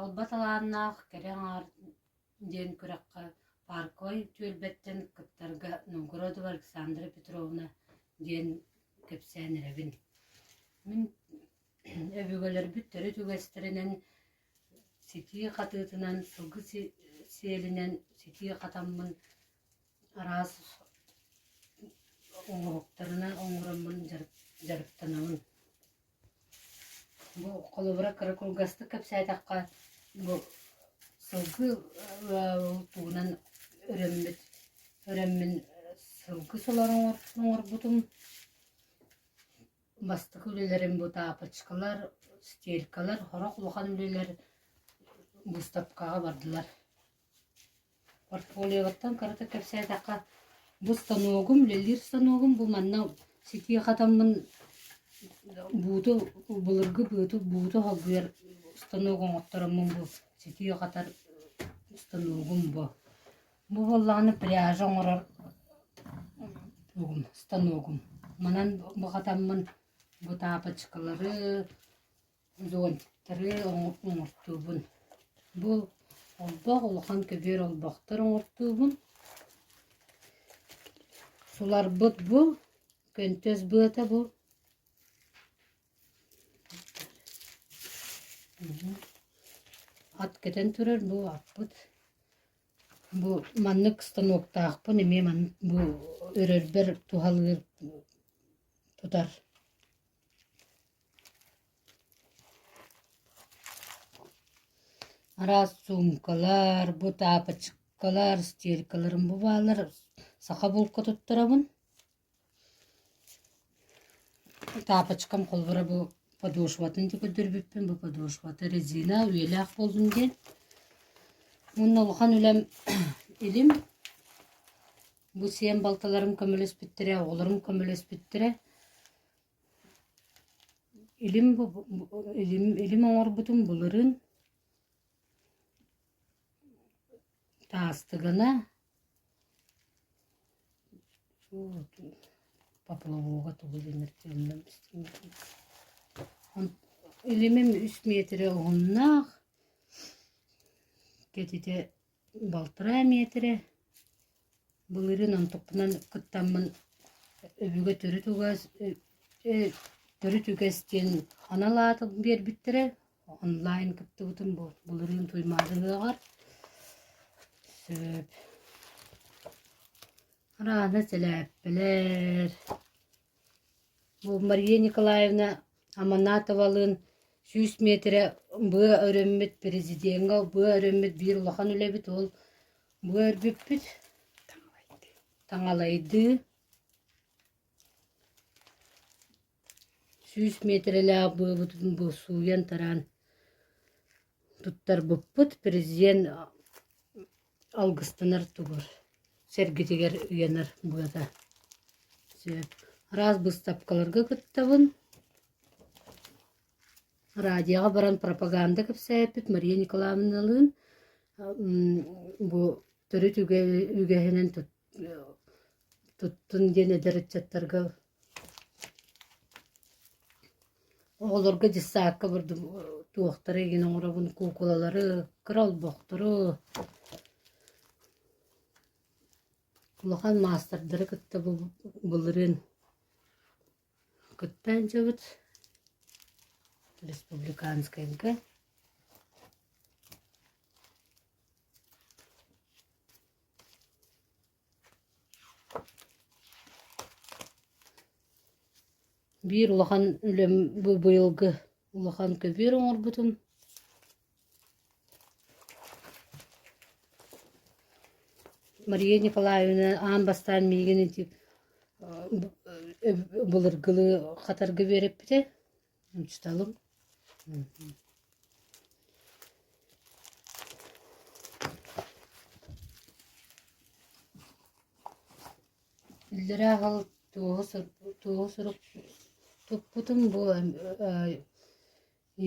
Албаталааннаах керең ден күрәккә паркой тюлбеттен кыттарга Новгородова Александра Петровна ден кепсәнеребин. Мин өбүгөлөр бүттөрү түгәстеренен сити катытынан сылгы селинен сити катаммын арас оңоктарына оңороммун жарыктанамын. Бу колобра каракулгасты кепсәйтакка бу сылгы туунан өрөммүн сылгы соларын оңорбутум. Бастык үлелерин бу тапочкалар, стелькалар, хорок улахан үлелер буставкага бардылар. Портфолиоттан карата кепсәйтакка бу станогум, лелир станогум, бу манна сити катаммын бууту булыргы бууту хоггер станогум оттороммун бу сити катар станогум бу. Бу боллаганы пряжа оңорор станогум. Манан бу катаммын бу тапочкалары, зонтиктары оңортуубун. Бу олбақ улахан көбер олбақтар оңортуубун. Сулар бұт бу, көнтөз бұта бу. Ат кетен турар бу аппыт. Бу маннык станоктаақпын, эме маннык бу өрөрбер тухалыр тутар. Арас сумкалар, бу тапочкалар, стелькаларым бу баалар саха булка туттарабын. Тапочкам колбара бу подошватын көдөрбүппүн, бу подошваты резина үелак болдун ген. Мунна улахан үлем илим. Бу сиен балталарым көмөлөс биттире, оғларым көмөлөс биттире. Илим оңорбутум булырын. Таастыгына поплавога тугулинер темнем илимим 3 метре оғыннақ кетите балтыра метре бұлырын антоқпынан кыттамын өбіге төрі түгестен аналаты бер біттіре онлайн кіпті бұтын бұлырын туймадығығар Раны тәләппілер. Бұл Мария Николаевна Аманатовалын 100 метре бұ өрөммет президентға, бұ өрөммет бір улахан үлебіт ол. Бұ өрбіппіт таңалайды. 100 метрелі бұ суян таран тұттар бұппыт президент алгыстанар тугар. Сергетегер үйенер бұяда. Раз бұстапқаларға күттабын. Радияға баран пропаганда көпсәйіппіт Мария Николаевналығын бұ түрі үгәхінен тұттын ден әдәрітчаттарға оғыларға жысаққа бұрды туақтары еген оңырабын кукулалары, крал боқтыры Улахан мастардары кытта бұлырын кыттан жабыт республиканскайынға. Бір улахан үлем бұйылғы улахан көбер оңыр бұтын. Мария Николаевна анбастан мейгені бұлырғылы қатарға беріп біте. Ұчталым. Үлдері ағыл туғы сұрық тұппытым бұл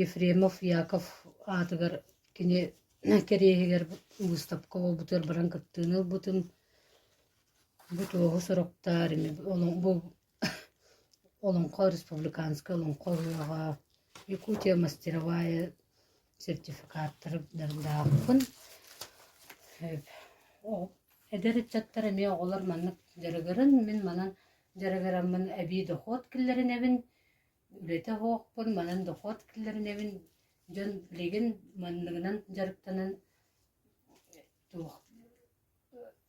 Ефремов Яков атығар кене керегер выставка бұтыр баран кыттыны бұтым бұтығы сұрықтар олонқа республиканская олонқа Якутия мастеровая сертификаттары дағыппын. Эдер итчаттар эме оголар маннык жарыгарын, мен манан жарыгараммын әби дохот киллерин эбин, үлете хоокпун, манан дохот киллерин эбин, жон билеген манныгынан жарыктанан туох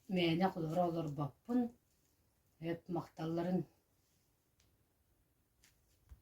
мэне кулура олор баппын, макталларын